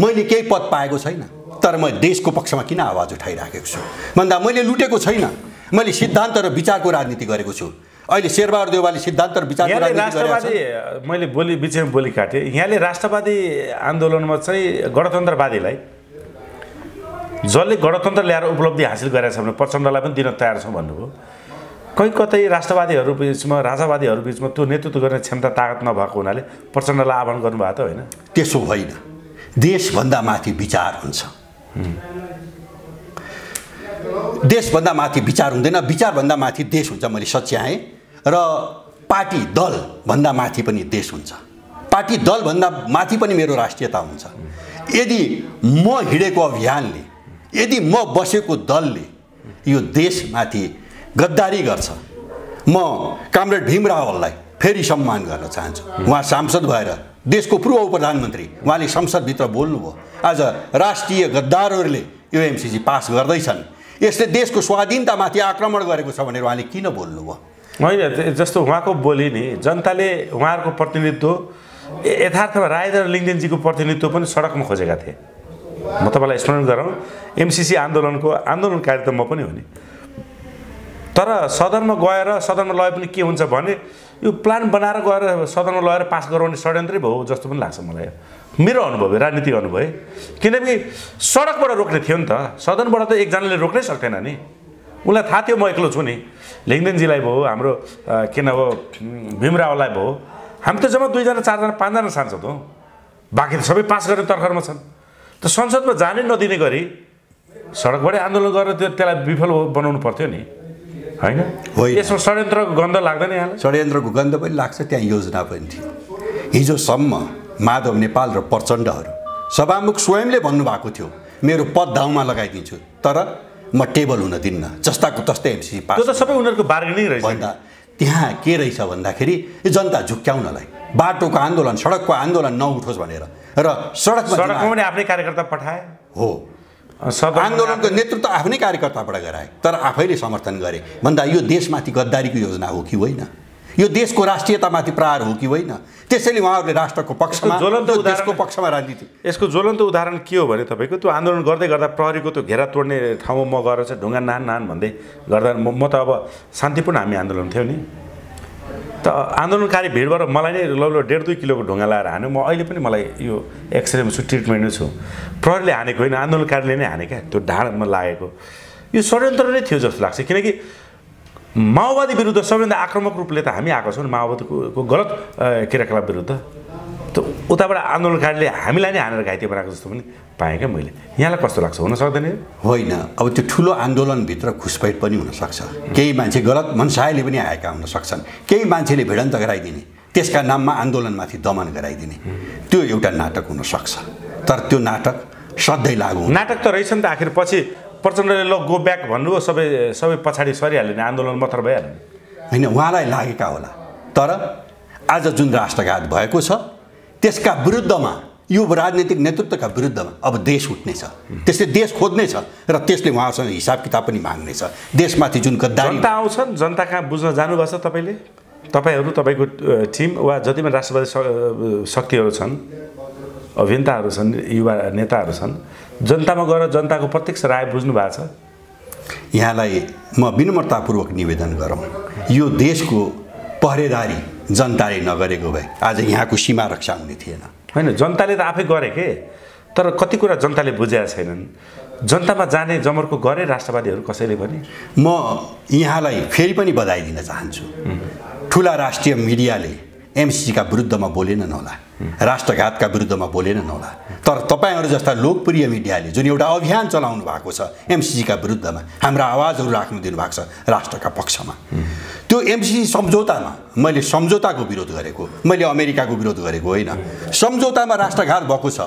S1: मैले केही पद पाएको छैन, तर म देशको पक्षमा किन आवाज उठाइराखेको छु भन्दा मैले लुटेको छैन, मैले सिद्धान्त र विचारको राजनीति गरेको छु। अहिले शेरबहादुर देउवाले सिद्धान्त र विचारको राजनीति गरेको छ।
S2: मैले बिचमा बोली काटेँ। यहाँले राष्ट्रवादी आन्दोलनमा चाहिँ गणतन्त्रवादीलाई जसले गणतन्त्र ल्याएर उपलब्धि हासिल गरेछ भने प्रचण्डलाई पनि दिन तयार छौँ भन्नुभयो। कहीँ कतै राष्ट्रवादीहरू बिचमा राजावादीहरू बिचमा त्यो नेतृत्व गर्ने क्षमता ताकत नभएको हुनाले प्रचण्डलाई आह्वान गर्नुभएको त होइन?
S1: त्यसो होइन, देशभन्दा माथि विचार हुन्छ। देशभन्दा माथि विचार हुँदैन, विचारभन्दा माथि देश हुन्छ। मैले सच्याएँ। र पार्टी दलभन्दा माथि पनि देश हुन्छ, पार्टी दलभन्दा माथि पनि मेरो राष्ट्रियता हुन्छ। यदि म हिँडेको अभियानले, यदि म बसेको दलले यो देशमाथि गद्दारी गर्छ, म कमरेड भीम रावललाई फेरि सम्मान गर्न चाहन्छु। उहाँ सांसद भएर देशको पूर्व प्रधानमन्त्री, उहाँले संसदभित्र बोल्नुभयो। आज राष्ट्रिय गद्दारहरूले यो एमसिसी पास गर्दैछन्, यसले देशको स्वाधीनतामाथि आक्रमण गरेको छ भनेर उहाँले किन बोल्नुभयो?
S2: होइन, जस्तो उहाँको बोली नि जनताले उहाँहरूको प्रतिनिधित्व यथार्थमा रायदर लिङ्गदेनजीको प्रतिनिधित्व पनि सडकमा खोजेका थिए। म तपाईँलाई स्मरण गराउँ, एमसिसी आन्दोलनकारी त म पनि हो नि, तर सदनमा गएर सदनमा लगे पनि के हुन्छ भने यो प्लान बनाएर गएर सदनमा लगेर पास गराउने षड्यन्त्रै भयो जस्तो पनि लाग्छ मलाई। मेरो अनुभव, राजनीतिक अनुभव, किनकि सडकबाट रोक्ने थियो नि त, सदनबाट त एकजनाले रोक्नै सक्दैन नि। उसलाई थाहा थियो म एक्लो छु नि, लिङ्गदेनजीलाई भयो, हाम्रो किन हो भीम रावललाई भयो, हामी त जम्मा 2 जना 4 जना 5 जना सांसद हौँ, बाँकी त सबै पास गर्ने तर्खरमा छन्। त संसदमा जानै नदिने गरी सडकबाटै आन्दोलन गरेर त्यसलाई विफल बनाउनु पर्थ्यो नि, होइन? यसमा षड्यन्त्रको गन्ध लाग्दैन यहाँलाई?
S1: षड्यन्त्रको गन्ध पनि लाग्छ, त्यहाँ योजना पनि थियो। हिजोसम्म माधव नेपाल र प्रचण्डहरू सभामुख स्वयंले भन्नुभएको थियो मेरो पद दाउमा लगाइदिन्छु, तर म टेबल हुन दिन्न, जस्ताको तस्तै एमसिसी पास।
S2: त्यो त सबै उनीहरूको बार्गेनिङ रहेछ।
S1: भन्दा त्यहाँ के रहेछ भन्दाखेरि जनता झुक्क्याउनलाई, बाटोको आन्दोलन, सडकको आन्दोलन नउठोस् भनेर, र सडकमा
S2: पनि आफ्नै कार्यकर्ता पठाए
S1: हो। आन्दोलनको नेतृत्व आफ्नै कार्यकर्ताबाट गराए, तर आफैले समर्थन गरे भन्दा यो देशमाथि गद्दारीको योजना हो कि होइन? यो देशको राष्ट्रियतामाथि प्रहार हो कि होइन? त्यसैले उहाँहरूले राष्ट्रको पक्षमा, देशको पक्षमा राजनीति।
S2: यसको ज्वलन्त उदाहरण के हो भने तपाईँको त्यो आन्दोलन गर्दै गर्दा प्रहरीको त्यो घेरा तोड्ने ठाउँमा म गएर चाहिँ ढुङ्गा नान भन्दै गर्दा म त अब शान्तिपूर्ण हामी आन्दोलन थियो नि, त आन्दोलनकारी भिडबाट मलाई नै लगभग 1.5-2 किलोको ढुङ्गा लाएर हान्यो। म अहिले पनि मलाई यो एक्सरेमा छु, ट्रिटमेन्टमै छु। प्रहरीले हानेको होइन, आन्दोलनकारीले नै हाने क्या, त्यो ढाडमा लागेको। यो षड्यन्त्र नै थियो जस्तो लाग्छ, किनकि माओवादी विरुद्ध सबैभन्दा आक्रामक रूपले त हामी आएको छौँ माओवादीको गलत क्रियाकलाप विरुद्ध। त उताबाट आन्दोलनकारीले हामीलाई नै हानेर घाइते बनाएको जस्तो पनि पाएँ क्या मैले। यहाँलाई कस्तो लाग्छ? हुन सक्दैन?
S1: होइन, अब त्यो ठुलो आन्दोलनभित्र घुसपैठ पनि हुनसक्छ, केही मान्छे गलत मनसायले पनि आएका हुन सक्छन्, केही मान्छेले भिडन्त गराइदिने, त्यसका नाममा आन्दोलनमाथि दमन गराइदिने, त्यो एउटा नाटक हुनसक्छ। तर त्यो नाटक सधैँ लागु
S2: नाटक त रहेछ नि त। आखिर पछि प्रचण्डले ल गो ब्याक भन्नुभयो, सबै पछाडि सरिहाल्यो नि, आन्दोलन मात्र भइहाल्यो नि।
S1: होइन, उहाँलाई लागेका होला, तर आज जुन राष्ट्रघात भएको छ त्यसका विरुद्धमा, यो राजनीतिक नेतृत्वका विरुद्धमा अब देश उठ्नेछ, त्यसले देश खोज्नेछ र त्यसले उहाँसँग हिसाब किताब पनि माग्नेछ। देशमाथि जुन गद्दारी
S2: जनता आउँछन्, जनता कहाँ बुझ्न जानुभएको छ तपाईँले? तपाईँहरू, तपाईँको टिम वा जति पनि राष्ट्रवादी शक्तिहरू छन्, अभियन्ताहरू छन्, युवा नेताहरू छन्, जनतामा गएर जनताको प्रत्यक्ष राय बुझ्नु भएको छ?
S1: यहाँलाई म विनम्रतापूर्वक निवेदन गरौँ, यो देशको पहरेदारी जनताले नगरेको भए आज यहाँको सीमा रक्षा हुने थिएन।
S2: होइन, जनताले त आफै गरे के, तर कति कुरा जनताले बुझेका छैनन्। जनतामा जाने जमर्को गरे राष्ट्रवादीहरू कसैले पनि।
S1: म यहाँलाई फेरि पनि बधाई दिन चाहन्छु, ठुला राष्ट्रिय मिडियाले एमसिसीका विरुद्धमा बोलेनन् होला, राष्ट्रघातका विरुद्धमा बोलेनन् होला, तर तपाईँहरू जस्ता लोकप्रिय मिडियाले जुन एउटा अभियान चलाउनु भएको छ एमसिसीका विरुद्धमा, हाम्रा आवाजहरू राख्नु दिनुभएको छ राष्ट्रका पक्षमा। त्यो एमसिसी सम्झौतामा मैले सम्झौताको विरोध गरेको, मैले अमेरिकाको विरोध गरेको होइन। सम्झौतामा राष्ट्रघात भएको छ,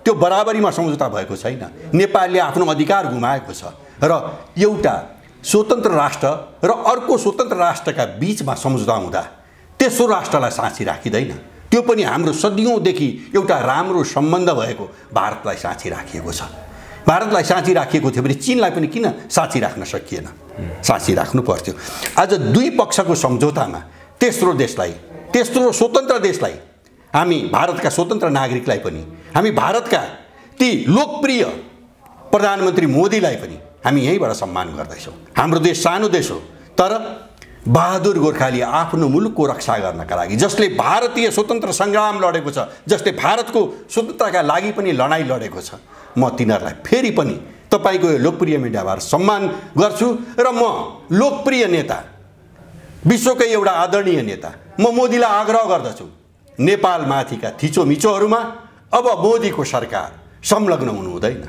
S1: त्यो बराबरीमा सम्झौता भएको छैन। नेपालले आफ्नो अधिकार गुमाएको छ र एउटा स्वतन्त्र राष्ट्र र अर्को स्वतन्त्र राष्ट्रका बीचमा सम्झौता हुँदा तेस्रो राष्ट्रलाई साँची राखिँदैन। त्यो पनि हाम्रो सदियौँदेखि एउटा राम्रो सम्बन्ध भएको भारतलाई साँची राखिएको छ। भारतलाई साँची राखिएको थियो भने चीनलाई पनि किन साँची राख्न सकिएन? साँची राख्नु पर्थ्यो। आज दुई पक्षको सम्झौतामा तेस्रो देशलाई तेस्रो स्वतन्त्र देशलाई, हामी भारतका स्वतन्त्र नागरिकलाई पनि, हामी भारतका ती लोकप्रिय प्रधानमन्त्री मोदीलाई पनि हामी यहीँबाट सम्मान गर्दैछौँ। हाम्रो देश सानो देश हो, तर बहादुर गोर्खाली आफ्नो मुलुकको रक्षा गर्नका लागि, जसले भारतीय स्वतन्त्र सङ्ग्राम लडेको छ, जसले भारतको स्वतन्त्रताका लागि पनि लडाइँ लडेको छ, म तिनीहरूलाई फेरि पनि तपाईँको यो लोकप्रिय मिडियाबाट सम्मान गर्छु। र म लोकप्रिय नेता, विश्वकै एउटा आदरणीय नेता, म मोदीलाई आग्रह गर्दछु, नेपालमाथिका थिचोमिचोहरूमा अब मोदीको सरकार संलग्न हुनु हुँदैन।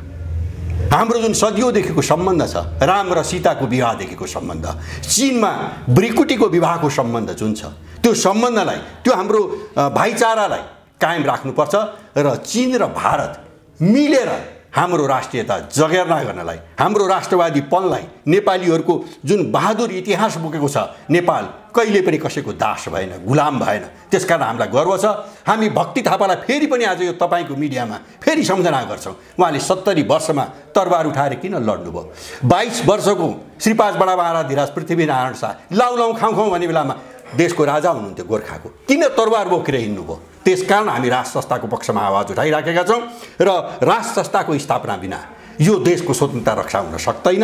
S1: हाम्रो जुन सदियोँदेखिको सम्बन्ध छ, राम र सीताको विवाहदेखिको सम्बन्ध, चीनमा ब्रिकुटीको विवाहको सम्बन्ध जुन छ, त्यो सम्बन्धलाई, त्यो हाम्रो भाइचारालाई कायम राख्नुपर्छ र चीन र भारत मिलेर हाम्रो राष्ट्रियता जगेर्ना गर्नलाई, हाम्रो राष्ट्रवादीपनलाई, नेपालीहरूको जुन बहादुर इतिहास बोकेको छ, नेपाल कहिले पनि कसैको दास भएन, गुलाम भएन। त्यसकारण हामीलाई गर्व छ। हामी भक्ति थापालाई फेरि पनि आज यो तपाईँको मिडियामा फेरि सम्झना गर्छौँ। उहाँले 70 वर्षमा तरबार उठाएर किन लड्नुभयो? 22 वर्षको श्रीपाद बडा महाराज पृथ्वीनारायण शाह लाउ लाउ खाउँ खाउँ भन्ने बेलामा देशको राजा हुनुहुन्थ्यो गोर्खाको, किन तरबार बोकेर हिँड्नुभयो? त्यसकारण हामी राज संस्थाको पक्षमा आवाज उठाइराखेका छौँ र राज संस्थाको स्थापना बिना यो देशको स्वतन्त्रता रक्षा हुन सक्दैन।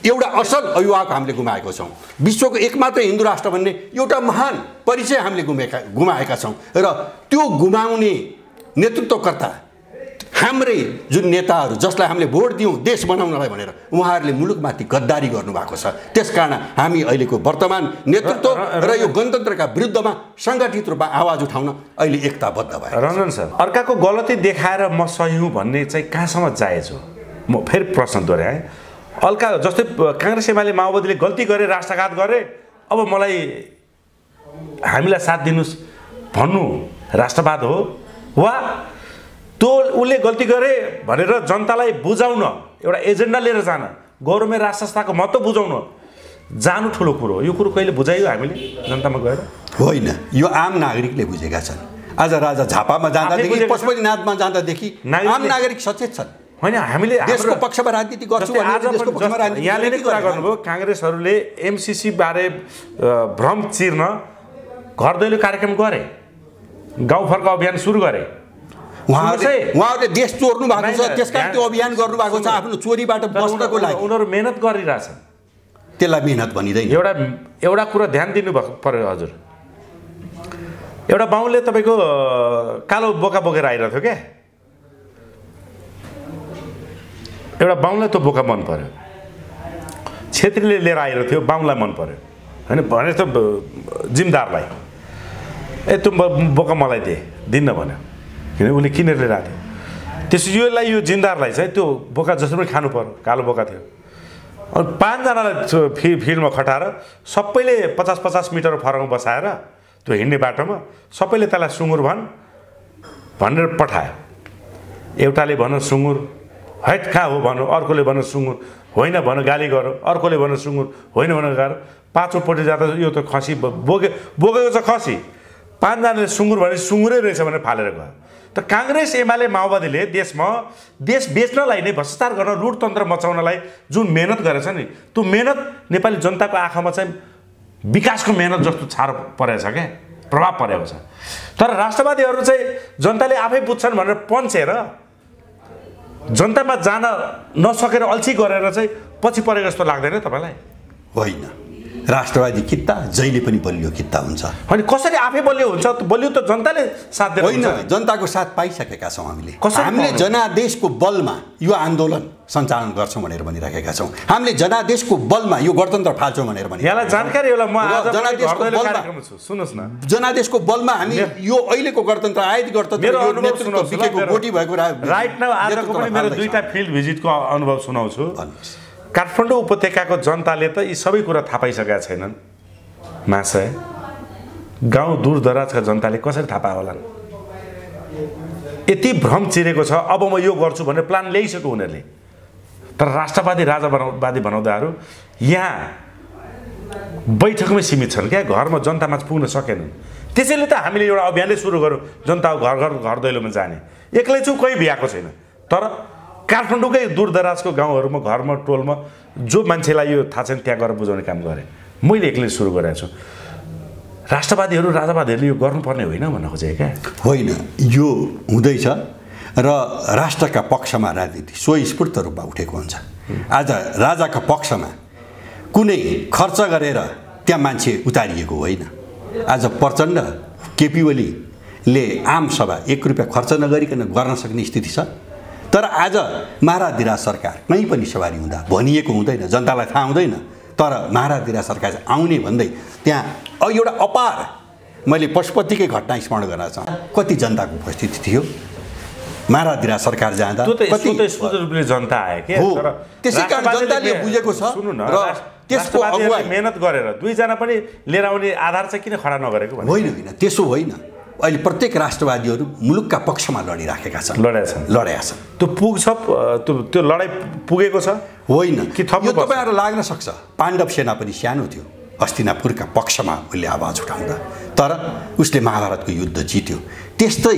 S1: एउटा असल अभिभावक हामीले गुमाएको छौँ। विश्वको एकमात्र हिन्दू राष्ट्र भन्ने एउटा महान परिचय हामीले गुमाएका छौँ र त्यो गुमाउने नेतृत्वकर्ता हाम्रै जुन नेताहरू, जसलाई हामीले भोट दियौँ देश बनाउनलाई भनेर, उहाँहरूले मुलुकमाथि गद्दारी गर्नुभएको छ। त्यसकारण हामी अहिलेको वर्तमान नेतृत्व र यो गणतन्त्रका विरुद्धमा सङ्गठित रूपमा आवाज उठाउन अहिले एकताबद्ध भयो।
S2: रञ्जन सर, अर्काको गलती देखाएर म सही हुँ भन्ने चाहिँ कहाँसम्म जायज हो? म फेरि प्रश्न दोहोऱ्याएँ। अर्का जस्तै काङ्ग्रेस एमाले माओवादीले गल्ती गरे, राष्ट्रघात गरे, अब मलाई हामीलाई साथ दिनुहोस् भन्नु राष्ट्रवाद हो? वा त्यो उसले गल्ती गरे भनेर जनतालाई बुझाउन, एउटा एजेन्डा लिएर जान, गौरवमय राष्ट्र संस्थाको महत्त्व बुझाउन जानु ठुलो कुरो हो? यो कुरो कहिले बुझाइयो हामीले जनतामा गएर?
S1: होइन, यो आम नागरिकले बुझेका छन्। आज राजा झापामा जाँदादेखि, पशुपतिनाथमा जाँदादेखि आम नागरिक सचेत छन्।
S2: होइन, हामीले
S1: देशको पक्षमा राजनीति गर्छु भने देशको पक्षमा राजनीति।
S2: यहाँले नै कुरा गर्नुभयो, काङ्ग्रेसहरूले एमसिसी बारे भ्रम चिर्न घर दैलो कार्यक्रम गरे, गाउँ फर्क अभियान सुरु गरे।
S1: उहाँहरूले देश चोर्नु भएको छ, त्यसकारण त्यो अभियान गर्नुभएको छ आफ्नो चोरीबाट बस्नको लागि।
S2: उनीहरू मेहनत गरिरहेछन्,
S1: त्यसलाई मेहनत भनिँदैन।
S2: एउटा कुरा ध्यान दिनु पर्यो हजुर। एउटा बाहुनले तपाईँको कालो बोका बोकेर आइरहेको थियो क्या, एउटा बाहुनलाई त्यो बोका मन पर्यो, छेत्रीले लिएर आइरहेको थियो, बाहुनलाई मन पर्यो होइन, भने त जिम्मेदारलाई त्यो बोका मलाई दिन्न भन्यो, किन उसले किनेर लिएर आएको थियो। त्यसपछि योलाई यो जिम्मेदारलाई चाहिँ त्यो बोका जसरी पनि खानु पर्यो, कालो बोका थियो। अनि 5 जनालाई फिल्डमा खटाएर सबैले 50-50 मिटर फरकमा बसाएर त्यो हिँड्ने बाटोमा सबैले त्यसलाई सुँगुर भनेर पठायो। एउटाले भन्यो सुँगुर, हैट कहाँ हो भन्यो, अर्कोले भन्यो सुँगुर, होइन भन्यो गाली गर्यो, अर्कोले भन्यो सुँगुर, होइन भन्यो गाह्रो। पाँचौँपट्टि जाँदा यो त खसी बोकेको छ खसी, 5 जनाले सुँगुर भने सुँगुरै रहेछ भनेर फालेर गयो। त काङ्ग्रेस एमाले माओवादीले देशमा देश बेच्नलाई नै, भ्रष्टाचार गर्न, लुटतन्त्र मचाउनलाई जुन मेहनत गरेछ नि, त्यो मेहनत नेपाली जनताको आँखामा चाहिँ विकासको मेहनत जस्तो छारो परेछ क्या, प्रभाव परेको छ। तर राष्ट्रवादीहरू चाहिँ जनताले आफै बुझ्छन् भनेर पन्छेर जनतामा जान नसकेर अल्छी गरेर चाहिँ पछि परेको जस्तो लाग्दैन तपाईँलाई?
S1: होइन, राष्ट्रवादी कित्ता जहिले पनि बलियो कित्ता हुन्छ।
S2: अनि कसरी आफै बलियो हुन्छ? बलियो त जनताले साथ दिन्छ।
S1: होइन, जनताको साथ पाइसकेका छौँ हामीले जनादेशको बलमा यो आन्दोलन सञ्चालन गर्छौँ भनेर भनिराखेका छौँ। हामीले जनादेशको बलमा यो गणतन्त्र फाल्छौँ भनेर भनि।
S2: यहाँलाई जानकारी होला, म आज
S1: जनादेशको बलमा
S2: छु, सुन्नुहोस् न,
S1: जनादेशको बलमा हामी यो अहिलेको गणतन्त्र आएको गणतन्त्र यो नेतृत्व बिकेको गोटी भएको
S2: राइट नाउ आजको पनि मेरो 2टा फिल्ड भिजिटको अनुभव सुनाउँछु। काठमाडौँ उपत्यकाको जनताले त यी सबै कुरा थाहा पाइसकेका छैनन् महाशय। गाउँ दूरदराजका जनताले कसरी थाहा पाए होलान्? यति भ्रम चिरेको छ। अब म यो गर्छु भन्ने प्लान ल्याइसक्यो उनीहरूले, तर राष्ट्रवादी राजावादी बनाउँदाहरू यहाँ बैठकमै सीमित छन् क्या, घरमा जनतामा पुग्न सकेनन्। त्यसैले त हामीले एउटा अभियानले सुरु गऱ्यौँ, जनता घर दैलोमा जाने। एक्लै छु, कोही भ्याएको छैन, तर काठमाडौँकै दूरदराजको गाउँहरूमा, घरमा, टोलमा जो मान्छेलाई यो थाहा छैन त्यहाँ गएर बुझाउने काम गरेँ। मैले एक्लै सुरु गरेको छु। राष्ट्रवादीहरू राजावादीहरूले यो गर्नुपर्ने होइन भन्न खोजेको क्या?
S1: होइन, यो हुँदैछ र राष्ट्रका पक्षमा राजनीति स्वस्फूर्त रूपमा उठेको हुन्छ। आज राजाका पक्षमा कुनै खर्च गरेर त्यहाँ मान्छे उतारिएको होइन। आज प्रचण्ड केपी ओलीले आम सभा 1 रुपियाँ खर्च नगरिकन गर्न सक्ने स्थिति छ। तर आज महाराज सरकार कहीँ पनि सवारी हुँदा भनिएको हुँदैन, जनतालाई थाहा हुँदैन, तर महाराज सरकार चाहिँ आउने भन्दै त्यहाँ एउटा अपार, मैले पशुपतिकै घटना स्मरण गर्न चाहन्छु। कति जनताको उपस्थिति थियो महाराज सरकार जाँदा,
S2: कति रूपले जनता आयो के?
S1: हो, त्यसै कारण जनताले बुझेको छ।
S2: सुन्नु न,
S1: र त्यसको अगुवाई
S2: मेहनत गरेर दुईजना पनि लिएर आउने आधार चाहिँ किन खडा नगरेको?
S1: होइन, त्यसो होइन। अहिले प्रत्येक राष्ट्रवादीहरू मुलुकका पक्षमा लडिराखेका छन्, लडेका छन्।
S2: त्यो पुग्छ, त्यो लडाइँ पुगेको छ
S1: होइन
S2: कि थप्नु?
S1: यो तपाईँहरू लाग्न सक्छ। पाण्डव सेना पनि सानो थियो, हस्तिनापुरका पक्षमा उसले आवाज उठाउँदा, तर उसले महाभारतको युद्ध जित्यो। त्यस्तै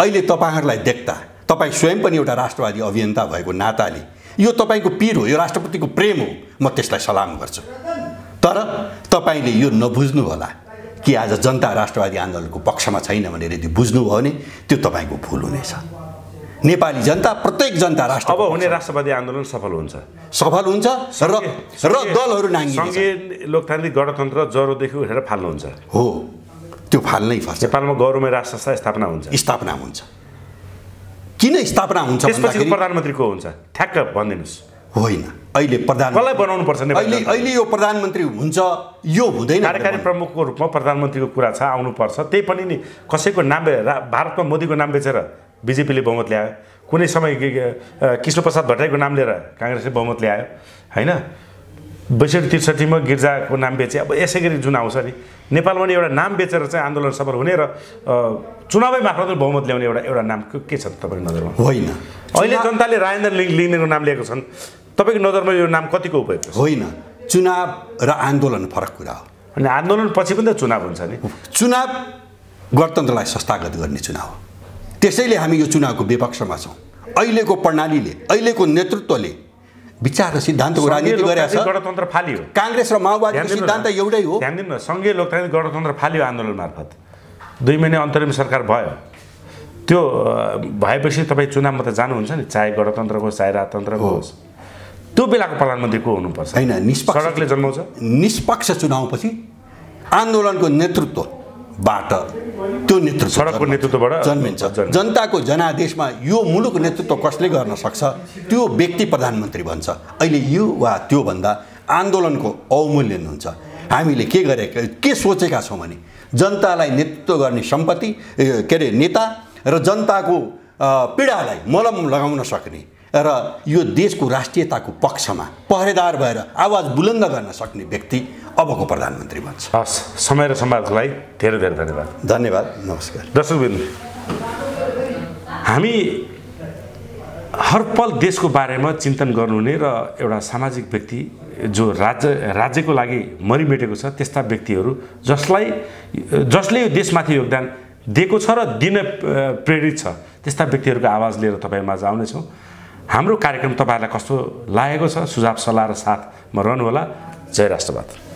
S1: अहिले तपाईँहरूलाई देख्दा, तपाईँ स्वयं पनि एउटा राष्ट्रवादी अभियन्ता भएको नाताले यो तपाईँको पीर हो, यो राष्ट्रप्रतिको प्रेम हो, म त्यसलाई सलाम गर्छु। तर तपाईँले यो नबुझ्नु होला कि आज जनता राष्ट्रवादी आन्दोलनको पक्षमा छैन भनेर यदि बुझ्नुभयो भने त्यो तपाईँको भुल हुनेछ। नेपाली जनता, प्रत्येक जनता राष्ट्र
S2: अब हुने राष्ट्रवादी आन्दोलन सफल हुन्छ
S1: र दलहरू नाङ्गिने।
S2: सङ्घीय लोकतान्त्रिक गणतन्त्र जरोदेखि उठेर फाल्नुहुन्छ।
S1: हो, त्यो फाल्नै पर्छ।
S2: नेपालमा गौरवमय राष्ट्र स्थापना हुन्छ। किन स्थापना हुन्छ? त्यसपछि प्रधानमन्त्री को हुन्छ? ठ्याक्क भनिदिनुहोस्।
S1: होइन, अहिले
S2: कसलाई बनाउनु पर्छ?
S1: अहिले यो प्रधानमन्त्री हुन्छ, यो हुँदैन।
S2: कार्यकारी प्रमुखको रूपमा प्रधानमन्त्रीको कुरा छ, आउनुपर्छ। त्यही पनि नि कसैको नाम, भारतमा मोदीको नाम बेचेर बिजेपीले बहुमत ल्यायो, कुनै समय कृष्णप्रसाद भट्टराईको नाम लिएर काङ्ग्रेसले बहुमत ल्यायो होइन, 62-63 गिर्जाको नाम बेचे। अब यसै गरी जुन आउँछ नि नेपालमा नि एउटा नाम बेचेर चाहिँ आन्दोलन सफल हुने र चुनावै मार्फत बहुमत ल्याउने एउटा नाम के छ तपाईँको नजरमा?
S1: होइन,
S2: अहिले जनताले राजेन्द्र लिङ्गदेनको नाम लिएको छन्, तपाईँको नजरमा यो नाम कतिको उपयुक्त?
S1: होइन, चुनाव र आन्दोलन फरक कुरा हो।
S2: अनि आन्दोलन पछि पनि त चुनाव हुन्छ नि।
S1: चुनाव गणतन्त्रलाई संस्थागत गर्ने चुनाव हो, त्यसैले हामी यो चुनावको विपक्षमा छौँ। अहिलेको प्रणालीले, अहिलेको नेतृत्वले विचार र सिद्धान्तको राजनीति गरेको छ।
S2: गणतन्त्र फालियो,
S1: काङ्ग्रेस र माओवादीको सिद्धान्त एउटै हो।
S2: ध्यान दिनु न, सङ्घीय लोकतान्त्रिक गणतन्त्र फालियो आन्दोलन मार्फत। 2 महिने अन्तरिम सरकार भयो। त्यो भएपछि तपाईँ चुनावमा त जानुहुन्छ नि, चाहे गणतन्त्रको होस् चाहे राजतन्त्रको होस्। त्यो बेलाको प्रधानमन्त्री को हुनुपर्छ?
S1: होइन,
S2: सडकले जन्माउँछ।
S1: निष्पक्ष चुनावपछि आन्दोलनको नेतृत्वबाट, त्यो नेतृत्व
S2: सडकको नेतृत्वबाट
S1: जन्मिन्छ। जनताको जनादेशमा यो मुलुक नेतृत्व कसले गर्न सक्छ, त्यो व्यक्ति प्रधानमन्त्री बन्छ। अहिले यो वा त्यो भन्दा आन्दोलनको अवमूल्यन हुन्छ। हामीले के सोचेका छौँ भने जनतालाई नेतृत्व गर्ने सम्पत्ति के अरे नेता र जनताको पीडालाई मलम लगाउन सक्ने र यो देशको राष्ट्रियताको पक्षमा पहरेदार भएर आवाज बुलन्द गर्न सक्ने व्यक्ति अबको प्रधानमन्त्री बन्छ।
S2: हस्, समय र सम्वादको लागि धेरै धेरै धन्यवाद।
S1: धन्यवाद, नमस्कार।
S2: दर्शकवृन्द, हामी हर पल देशको बारेमा चिन्तन गर्नुहुने र एउटा सामाजिक व्यक्ति जो राज्यको लागि मरिमेटेको छ, त्यस्ता व्यक्तिहरू जसले यो देशमाथि योगदान दिएको छ र दिन प्रेरित छ, त्यस्ता व्यक्तिहरूको आवाज लिएर तपाईँमा आउनेछौँ। हाम्रो कार्यक्रम तपाईँहरूलाई कस्तो लागेको छ? सुझाव सल्लाह र साथमा रहनुहोला। जय राष्ट्रवाद।